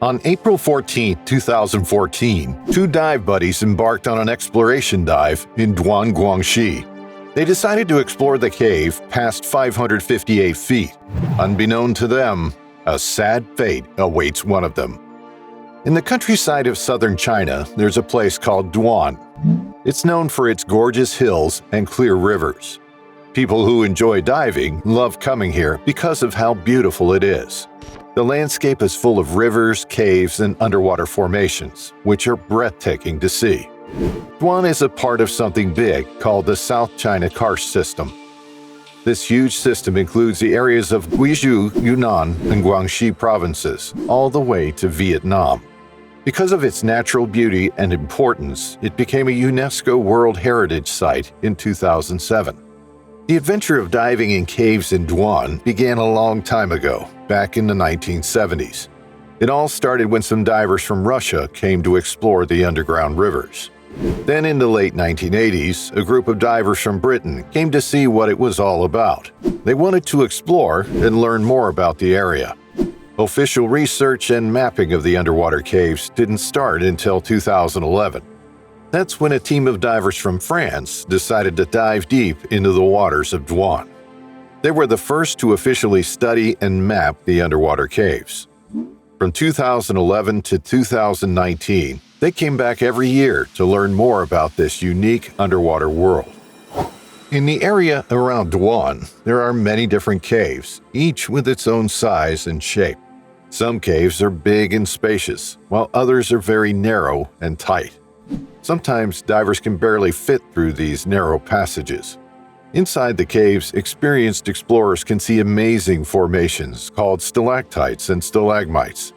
On April 14, 2014, two dive buddies embarked on an exploration dive in Du'an Guangxi. They decided to explore the cave past 558 feet. Unbeknown to them, a sad fate awaits one of them. In the countryside of southern China, there's a place called Dwan. It's known for its gorgeous hills and clear rivers. People who enjoy diving love coming here because of how beautiful it is. The landscape is full of rivers, caves, and underwater formations, which are breathtaking to see. Dwan is a part of something big called the South China Karst system. This huge system includes the areas of Guizhou, Yunnan, and Guangxi provinces, all the way to Vietnam. Because of its natural beauty and importance, it became a UNESCO World Heritage Site in 2007. The adventure of diving in caves in Dwan began a long time ago, back in the 1970s. It all started when some divers from Russia came to explore the underground rivers. Then in the late 1980s, a group of divers from Britain came to see what it was all about. They wanted to explore and learn more about the area. Official research and mapping of the underwater caves didn't start until 2011. That's when a team of divers from France decided to dive deep into the waters of Dwan. They were the first to officially study and map the underwater caves. From 2011 to 2019, they came back every year to learn more about this unique underwater world. In the area around Dwan, there are many different caves, each with its own size and shape. Some caves are big and spacious, while others are very narrow and tight. Sometimes divers can barely fit through these narrow passages. Inside the caves, experienced explorers can see amazing formations called stalactites and stalagmites.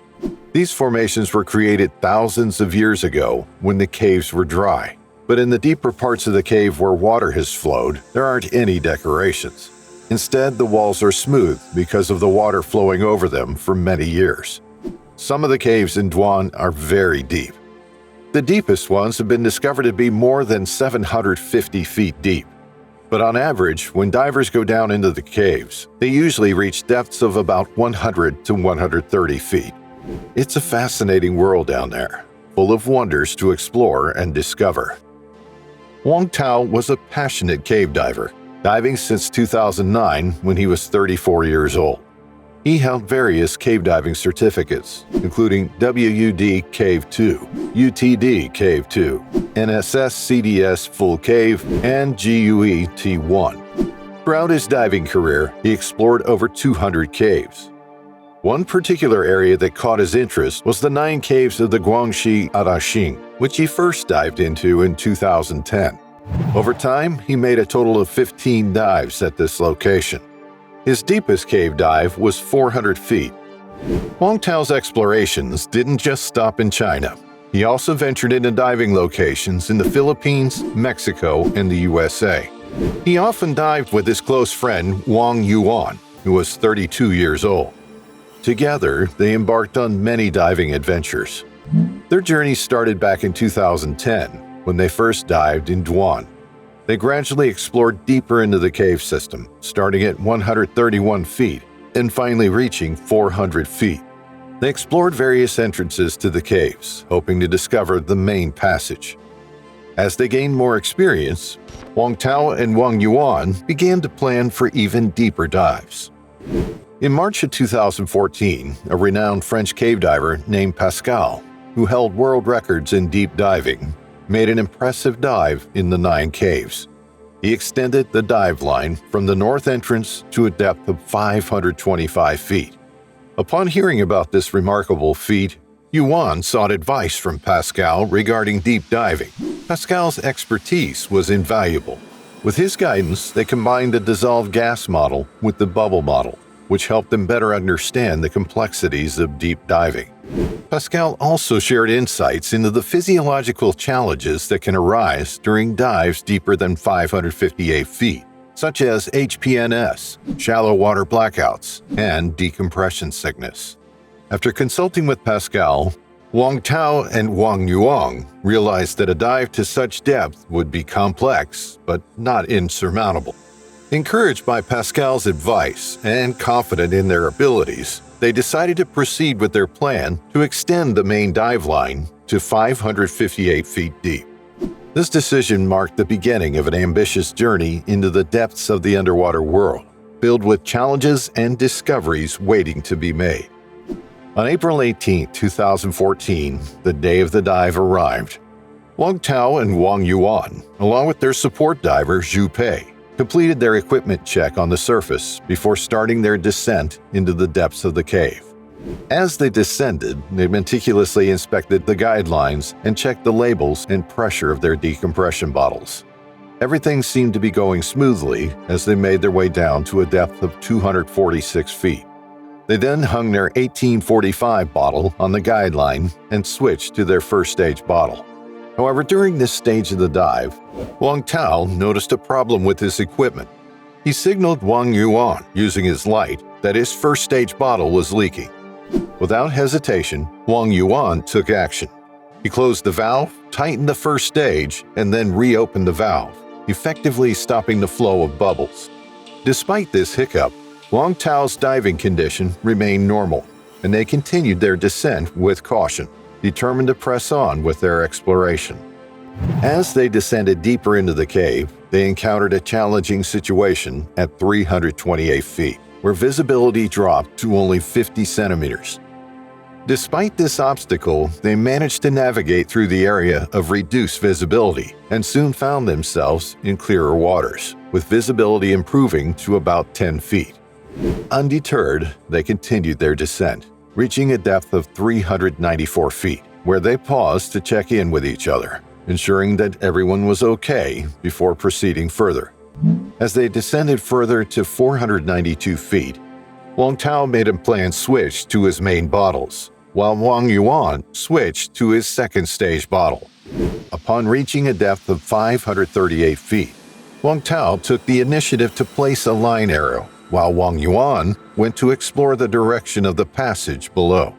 These formations were created thousands of years ago when the caves were dry. But in the deeper parts of the cave where water has flowed, there aren't any decorations. Instead, the walls are smooth because of the water flowing over them for many years. Some of the caves in Dwan are very deep. The deepest ones have been discovered to be more than 750 feet deep. But on average, when divers go down into the caves, they usually reach depths of about 100 to 130 feet. It's a fascinating world down there, full of wonders to explore and discover. Wang Tao was a passionate cave diver, diving since 2009 when he was 34 years old. He held various cave diving certificates, including WUD Cave 2, UTD Cave 2, NSS CDS Full Cave, and GUE T1. Throughout his diving career, he explored over 200 caves. One particular area that caught his interest was the 9 caves of the Guangxi Arashing, which he first dived into in 2010. Over time, he made a total of 15 dives at this location. His deepest cave dive was 400 feet. Wang Tao's explorations didn't just stop in China. He also ventured into diving locations in the Philippines, Mexico, and the USA. He often dived with his close friend Wang Yuan, who was 32 years old. Together, they embarked on many diving adventures. Their journey started back in 2010, when they first dived in Dwan. They gradually explored deeper into the cave system, starting at 131 feet and finally reaching 400 feet. They explored various entrances to the caves, hoping to discover the main passage. As they gained more experience, Wang Tao and Wang Yuan began to plan for even deeper dives. In March of 2014, a renowned French cave diver named Pascal, who held world records in deep diving, made an impressive dive in the 9 caves. He extended the dive line from the north entrance to a depth of 525 feet. Upon hearing about this remarkable feat, Yuan sought advice from Pascal regarding deep diving. Pascal's expertise was invaluable. With his guidance, they combined the dissolved gas model with the bubble model, which helped them better understand the complexities of deep diving. Pascal also shared insights into the physiological challenges that can arise during dives deeper than 558 feet, such as HPNS, shallow water blackouts, and decompression sickness. After consulting with Pascal, Wang Tao and Wang Yuan realized that a dive to such depth would be complex, but not insurmountable. Encouraged by Pascal's advice and confident in their abilities, they decided to proceed with their plan to extend the main dive line to 558 feet deep. This decision marked the beginning of an ambitious journey into the depths of the underwater world, filled with challenges and discoveries waiting to be made. On April 18, 2014, the day of the dive arrived. Wang Tao and Wang Yuan, along with their support diver Zhu Pei, completed their equipment check on the surface before starting their descent into the depths of the cave. As they descended, they meticulously inspected the guidelines and checked the labels and pressure of their decompression bottles. Everything seemed to be going smoothly as they made their way down to a depth of 246 feet. They then hung their 1845 bottle on the guideline and switched to their first stage bottle. However, during this stage of the dive, Wang Tao noticed a problem with his equipment. He signaled Wang Yuan using his light that his first stage bottle was leaking. Without hesitation, Wang Yuan took action. He closed the valve, tightened the first stage, and then reopened the valve, effectively stopping the flow of bubbles. Despite this hiccup, Wang Tao's diving condition remained normal, and they continued their descent with caution, determined to press on with their exploration. As they descended deeper into the cave, they encountered a challenging situation at 328 feet, where visibility dropped to only 50 centimeters. Despite this obstacle, they managed to navigate through the area of reduced visibility and soon found themselves in clearer waters, with visibility improving to about 10 feet. Undeterred, they continued their descent, reaching a depth of 394 feet, where they paused to check in with each other, ensuring that everyone was okay before proceeding further. As they descended further to 492 feet, Wang Tao made a planned switch to his main bottles, while Wang Yuan switched to his second stage bottle. Upon reaching a depth of 538 feet, Wang Tao took the initiative to place a line arrow, while Wang Yuan went to explore the direction of the passage below.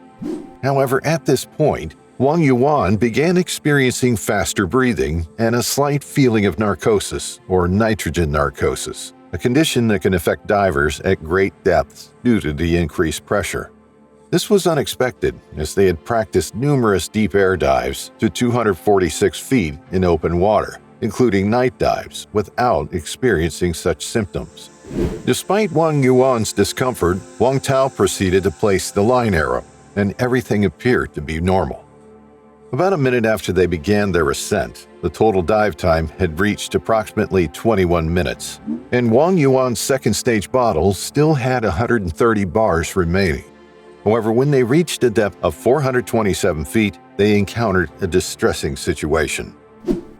However, at this point, Wang Yuan began experiencing faster breathing and a slight feeling of narcosis, or nitrogen narcosis, a condition that can affect divers at great depths due to the increased pressure. This was unexpected, as they had practiced numerous deep air dives to 246 feet in open water, including night dives, without experiencing such symptoms. Despite Wang Yuan's discomfort, Wang Tao proceeded to place the line arrow, and everything appeared to be normal. About a minute after they began their ascent, the total dive time had reached approximately 21 minutes, and Wang Yuan's second stage bottle still had 130 bars remaining. However, when they reached a depth of 427 feet, they encountered a distressing situation.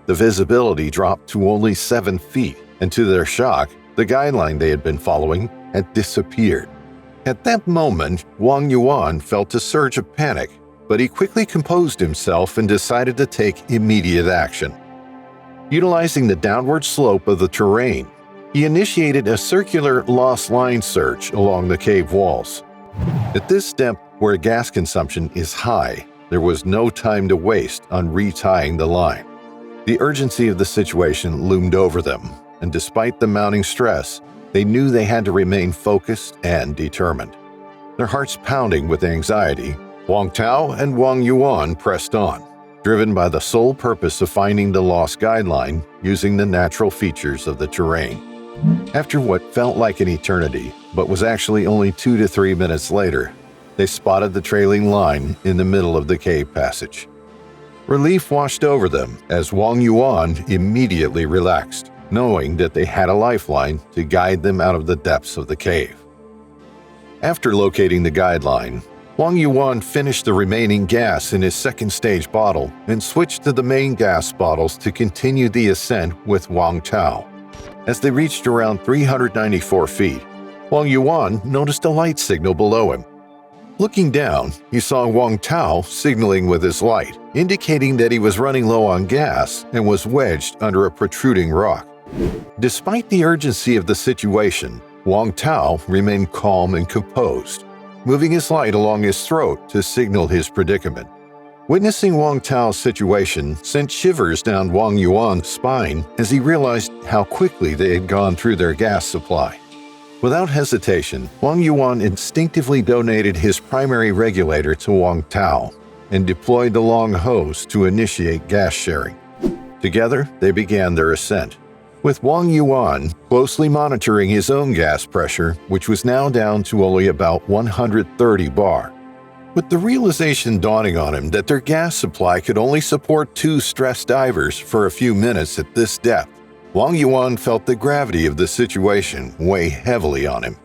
The visibility dropped to only 7 feet, and to their shock, the guideline they had been following had disappeared. At that moment, Wang Yuan felt a surge of panic, but he quickly composed himself and decided to take immediate action. Utilizing the downward slope of the terrain, he initiated a circular lost line search along the cave walls. At this depth, where gas consumption is high, there was no time to waste on retying the line. The urgency of the situation loomed over them, and despite the mounting stress, they knew they had to remain focused and determined. Their hearts pounding with anxiety, Wang Tao and Wang Yuan pressed on, driven by the sole purpose of finding the lost guideline using the natural features of the terrain. After what felt like an eternity, but was actually only 2 to 3 minutes later, they spotted the trailing line in the middle of the cave passage. Relief washed over them as Wang Yuan immediately relaxed, knowing that they had a lifeline to guide them out of the depths of the cave. After locating the guideline, Wang Yuan finished the remaining gas in his second stage bottle and switched to the main gas bottles to continue the ascent with Wang Tao. As they reached around 394 feet, Wang Yuan noticed a light signal below him. Looking down, he saw Wang Tao signaling with his light, indicating that he was running low on gas and was wedged under a protruding rock. Despite the urgency of the situation, Wang Tao remained calm and composed, moving his light along his throat to signal his predicament. Witnessing Wang Tao's situation sent shivers down Wang Yuan's spine as he realized how quickly they had gone through their gas supply. Without hesitation, Wang Yuan instinctively donated his primary regulator to Wang Tao and deployed the long hose to initiate gas sharing. Together, they began their ascent, with Wang Yuan closely monitoring his own gas pressure, which was now down to only about 130 bar. With the realization dawning on him that their gas supply could only support 2 stressed divers for a few minutes at this depth, Wang Yuan felt the gravity of the situation weigh heavily on him.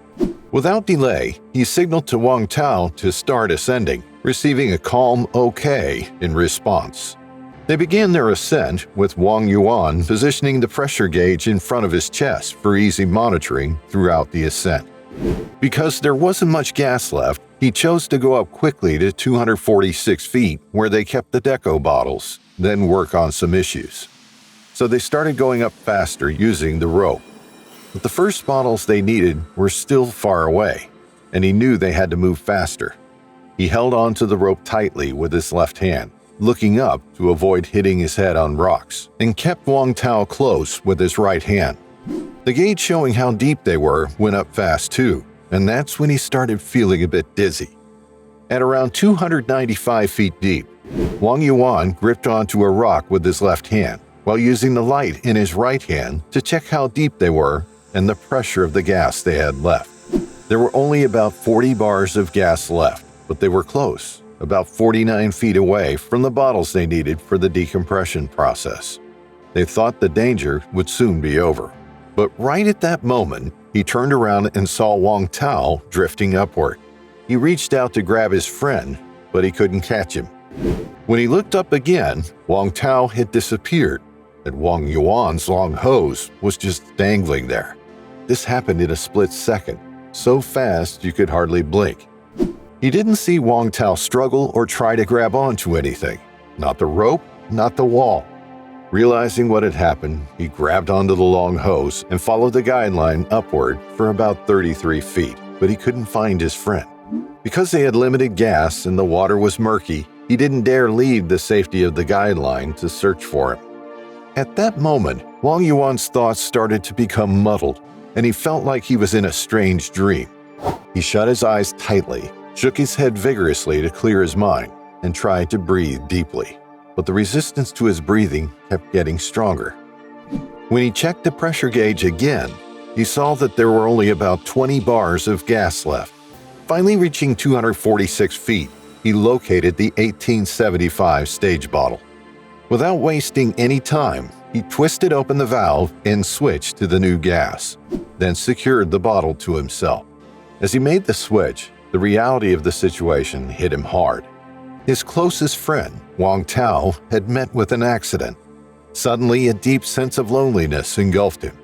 Without delay, he signaled to Wang Tao to start ascending, receiving a calm "okay" in response. They began their ascent with Wang Yuan positioning the pressure gauge in front of his chest for easy monitoring throughout the ascent. Because there wasn't much gas left, he chose to go up quickly to 246 feet where they kept the deco bottles, then work on some issues. So they started going up faster using the rope. But the first bottles they needed were still far away, and he knew they had to move faster. He held onto the rope tightly with his left hand, looking up to avoid hitting his head on rocks, and kept Wang Tao close with his right hand. The gauge showing how deep they were went up fast too, and that's when he started feeling a bit dizzy. At around 295 feet deep, Wang Yuan gripped onto a rock with his left hand, while using the light in his right hand to check how deep they were and the pressure of the gas they had left. There were only about 40 bars of gas left, but they were close, about 49 feet away from the bottles they needed for the decompression process. They thought the danger would soon be over. But right at that moment, he turned around and saw Wang Tao drifting upward. He reached out to grab his friend, but he couldn't catch him. When he looked up again, Wang Tao had disappeared, and Wang Yuan's long hose was just dangling there. This happened in a split second, so fast you could hardly blink. He didn't see Wang Tao struggle or try to grab onto anything, not the rope, not the wall. Realizing what had happened, he grabbed onto the long hose and followed the guideline upward for about 33 feet, but he couldn't find his friend. Because they had limited gas and the water was murky, he didn't dare leave the safety of the guideline to search for him. At that moment, Wang Yuan's thoughts started to become muddled, and he felt like he was in a strange dream. He shut his eyes tightly, shook his head vigorously to clear his mind, and tried to breathe deeply. But the resistance to his breathing kept getting stronger. When he checked the pressure gauge again, he saw that there were only about 20 bars of gas left. Finally reaching 246 feet, he located the 1875 stage bottle. Without wasting any time, he twisted open the valve and switched to the new gas, then secured the bottle to himself. As he made the switch, the reality of the situation hit him hard. His closest friend, Wang Tao, had met with an accident. Suddenly, a deep sense of loneliness engulfed him,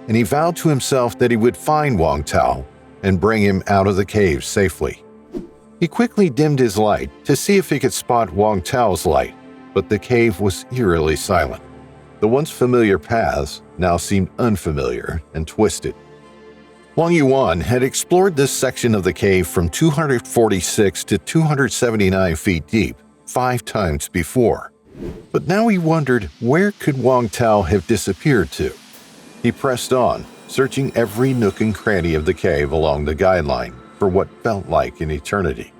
and he vowed to himself that he would find Wang Tao and bring him out of the cave safely. He quickly dimmed his light to see if he could spot Wang Tao's light, but the cave was eerily silent. The once familiar paths now seemed unfamiliar and twisted. Wang Yuan had explored this section of the cave from 246 to 279 feet deep 5 times before. But now he wondered, where could Wang Tao have disappeared to? He pressed on, searching every nook and cranny of the cave along the guideline for what felt like an eternity.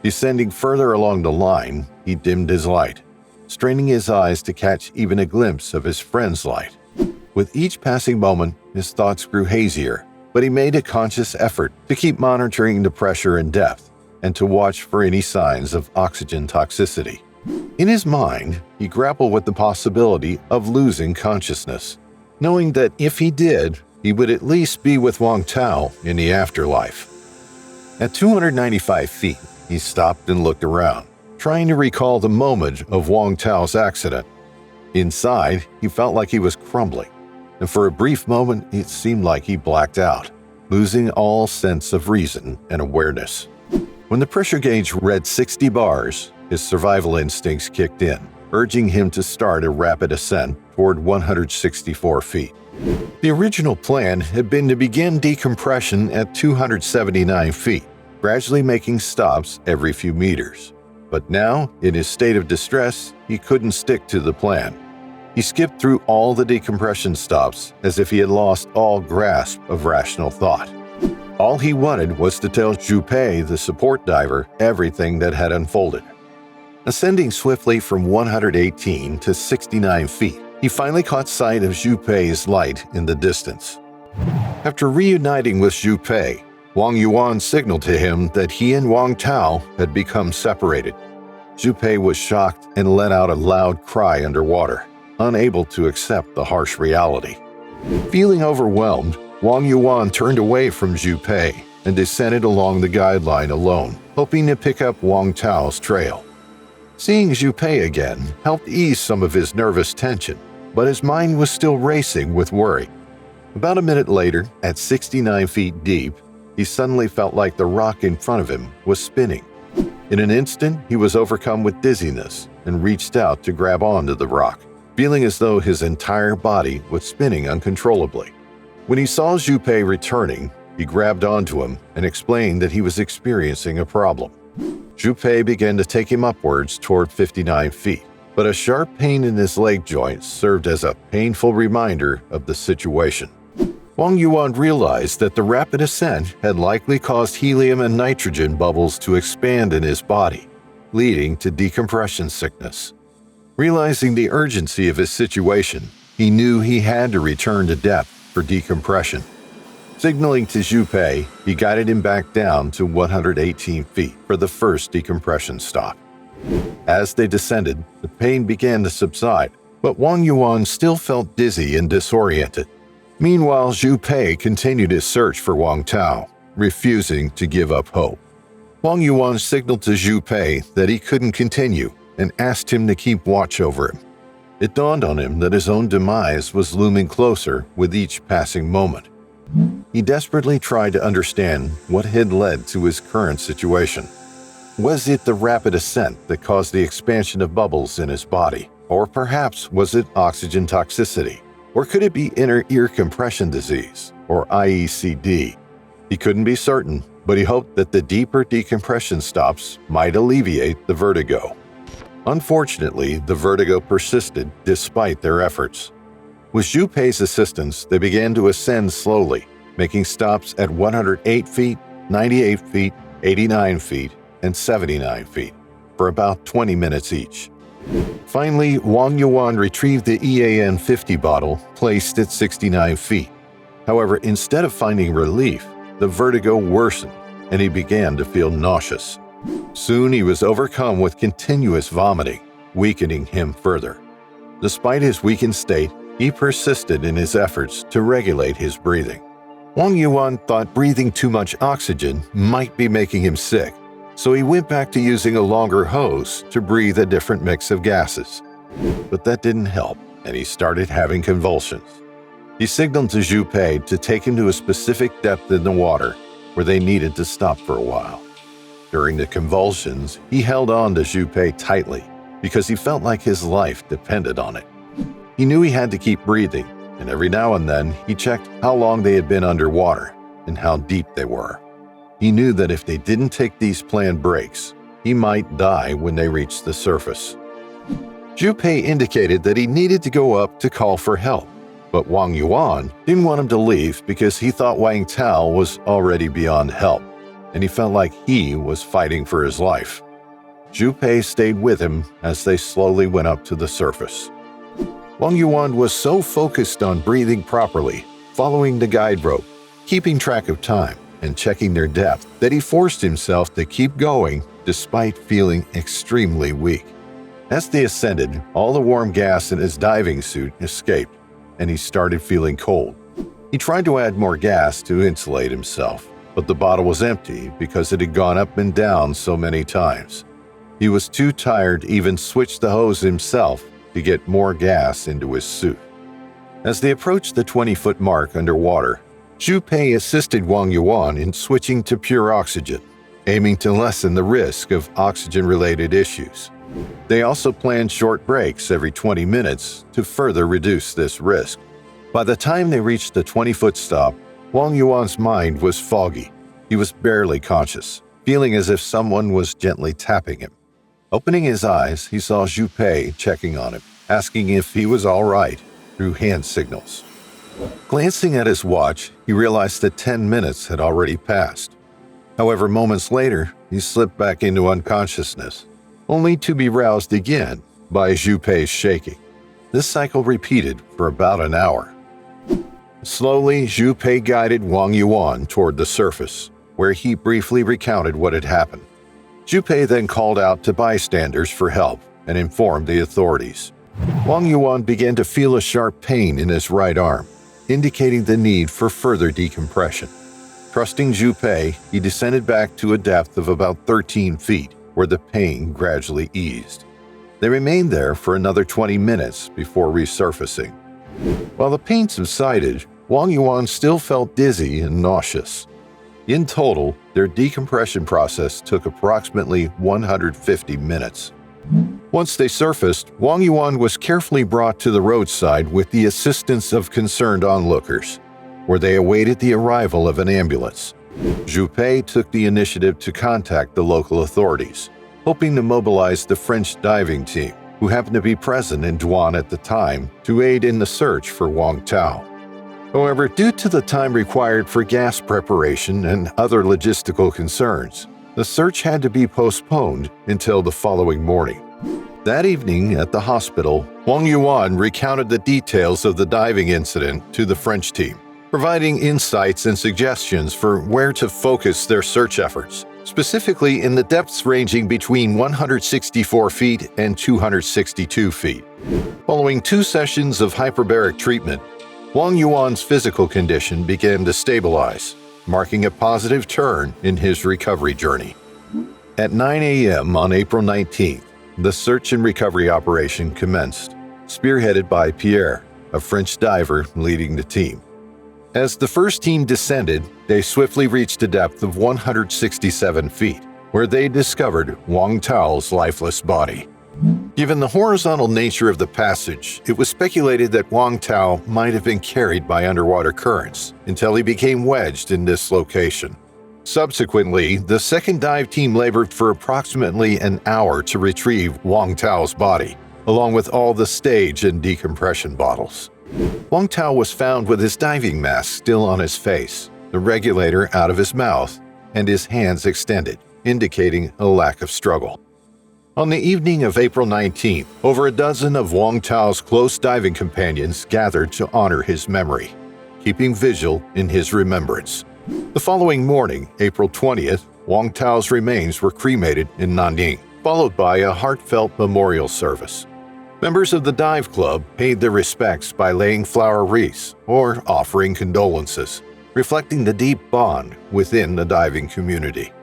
Descending further along the line, he dimmed his light, straining his eyes to catch even a glimpse of his friend's light. With each passing moment, his thoughts grew hazier, but he made a conscious effort to keep monitoring the pressure and depth and to watch for any signs of oxygen toxicity. In his mind, he grappled with the possibility of losing consciousness, knowing that if he did, he would at least be with Wang Tao in the afterlife. At 295 feet, he stopped and looked around, trying to recall the moment of Wang Tao's accident. Inside, he felt like he was crumbling, and for a brief moment it seemed like he blacked out, losing all sense of reason and awareness. When the pressure gauge read 60 bars, his survival instincts kicked in, urging him to start a rapid ascent toward 164 feet. The original plan had been to begin decompression at 279 feet, gradually making stops every few meters. But now, in his state of distress, he couldn't stick to the plan. He skipped through all the decompression stops as if he had lost all grasp of rational thought. All he wanted was to tell Zhu Pei, the support diver, everything that had unfolded. Ascending swiftly from 118 to 69 feet, he finally caught sight of Zhu Pei's light in the distance. After reuniting with Zhu Pei, Wang Yuan signaled to him that he and Wang Tao had become separated. Zhu Pei was shocked and let out a loud cry underwater, unable to accept the harsh reality. Feeling overwhelmed, Wang Yuan turned away from Zhu Pei and descended along the guideline alone, hoping to pick up Wang Tao's trail. Seeing Zhu Pei again helped ease some of his nervous tension, but his mind was still racing with worry. About a minute later, at 69 feet deep, he suddenly felt like the rock in front of him was spinning. In an instant, he was overcome with dizziness and reached out to grab onto the rock, feeling as though his entire body was spinning uncontrollably. When he saw Zhu Pei returning, he grabbed onto him and explained that he was experiencing a problem. Zhu Pei began to take him upwards toward 59 feet, but a sharp pain in his leg joint served as a painful reminder of the situation. Wang Yuan realized that the rapid ascent had likely caused helium and nitrogen bubbles to expand in his body, leading to decompression sickness. Realizing the urgency of his situation, he knew he had to return to depth for decompression. Signaling to Zhu Pei, he guided him back down to 118 feet for the first decompression stop. As they descended, the pain began to subside, but Wang Yuan still felt dizzy and disoriented. Meanwhile, Zhu Pei continued his search for Wang Tao, refusing to give up hope. Wang Yuan signaled to Zhu Pei that he couldn't continue and asked him to keep watch over him. It dawned on him that his own demise was looming closer with each passing moment. He desperately tried to understand what had led to his current situation. Was it the rapid ascent that caused the expansion of bubbles in his body? Or perhaps was it oxygen toxicity? Or could it be inner ear compression disease, or IECD? He couldn't be certain, but he hoped that the deeper decompression stops might alleviate the vertigo. Unfortunately, the vertigo persisted despite their efforts. With Zhu Pei's assistance, they began to ascend slowly, making stops at 108 feet, 98 feet, 89 feet, and 79 feet, for about 20 minutes each. Finally, Wang Yuan retrieved the EAN 50 bottle placed at 69 feet. However, instead of finding relief, the vertigo worsened and he began to feel nauseous. Soon he was overcome with continuous vomiting, weakening him further. Despite his weakened state, he persisted in his efforts to regulate his breathing. Wang Yuan thought breathing too much oxygen might be making him sick, so he went back to using a longer hose to breathe a different mix of gases. But that didn't help, and he started having convulsions. He signaled to Zhu Pei to take him to a specific depth in the water where they needed to stop for a while. During the convulsions, he held on to Zhu Pei tightly because he felt like his life depended on it. He knew he had to keep breathing, and every now and then he checked how long they had been underwater and how deep they were. He knew that if they didn't take these planned breaks, he might die when they reached the surface. Zhu Pei indicated that he needed to go up to call for help, but Wang Yuan didn't want him to leave because he thought Wang Tao was already beyond help, and he felt like he was fighting for his life. Zhu Pei stayed with him as they slowly went up to the surface. Wang Yuan was so focused on breathing properly, following the guide rope, keeping track of time, and checking their depth that he forced himself to keep going despite feeling extremely weak. As they ascended, all the warm gas in his diving suit escaped, and he started feeling cold. He tried to add more gas to insulate himself, but the bottle was empty because it had gone up and down so many times. He was too tired to even switch the hose himself to get more gas into his suit. As they approached the 20-foot mark underwater, Zhu Pei assisted Wang Yuan in switching to pure oxygen, aiming to lessen the risk of oxygen-related issues. They also planned short breaks every 20 minutes to further reduce this risk. By the time they reached the 20-foot stop, Wang Yuan's mind was foggy. He was barely conscious, feeling as if someone was gently tapping him. Opening his eyes, he saw Zhu Pei checking on him, asking if he was all right through hand signals. Glancing at his watch, he realized that 10 minutes had already passed. However, moments later, he slipped back into unconsciousness, only to be roused again by Zhu Pei's shaking. This cycle repeated for about an hour. Slowly, Zhu Pei guided Wang Yuan toward the surface, where he briefly recounted what had happened. Zhu Pei then called out to bystanders for help and informed the authorities. Wang Yuan began to feel a sharp pain in his right arm, indicating the need for further decompression. Trusting Zhu Pei, he descended back to a depth of about 13 feet, where the pain gradually eased. They remained there for another 20 minutes before resurfacing. While the pain subsided, Wang Yuan still felt dizzy and nauseous. In total, their decompression process took approximately 150 minutes. Once they surfaced, Wang Yuan was carefully brought to the roadside with the assistance of concerned onlookers, where they awaited the arrival of an ambulance. Zhu Pei took the initiative to contact the local authorities, hoping to mobilize the French diving team, who happened to be present in Dwan at the time, to aid in the search for Wang Tao. However, due to the time required for gas preparation and other logistical concerns, the search had to be postponed until the following morning. That evening at the hospital, Wang Yuan recounted the details of the diving incident to the French team, providing insights and suggestions for where to focus their search efforts, specifically in the depths ranging between 164 feet and 262 feet. Following 2 sessions of hyperbaric treatment, Wang Yuan's physical condition began to stabilize, marking a positive turn in his recovery journey. At 9 a.m. on April 19th, the search and recovery operation commenced, spearheaded by Pierre, a French diver leading the team. As the first team descended, they swiftly reached a depth of 167 feet, where they discovered Wang Tao's lifeless body. Given the horizontal nature of the passage, it was speculated that Wang Tao might have been carried by underwater currents until he became wedged in this location. Subsequently, the second dive team labored for approximately an hour to retrieve Wang Tao's body, along with all the stage and decompression bottles. Wang Tao was found with his diving mask still on his face, the regulator out of his mouth, and his hands extended, indicating a lack of struggle. On the evening of April 19th, over a dozen of Wang Tao's close diving companions gathered to honor his memory, keeping vigil in his remembrance. The following morning, April 20th, Wang Tao's remains were cremated in Nanning, followed by a heartfelt memorial service. Members of the dive club paid their respects by laying flower wreaths or offering condolences, reflecting the deep bond within the diving community.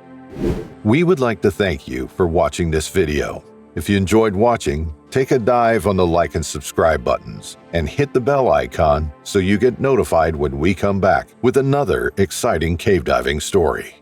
We would like to thank you for watching this video. If you enjoyed watching, take a dive on the like and subscribe buttons and hit the bell icon so you get notified when we come back with another exciting cave diving story.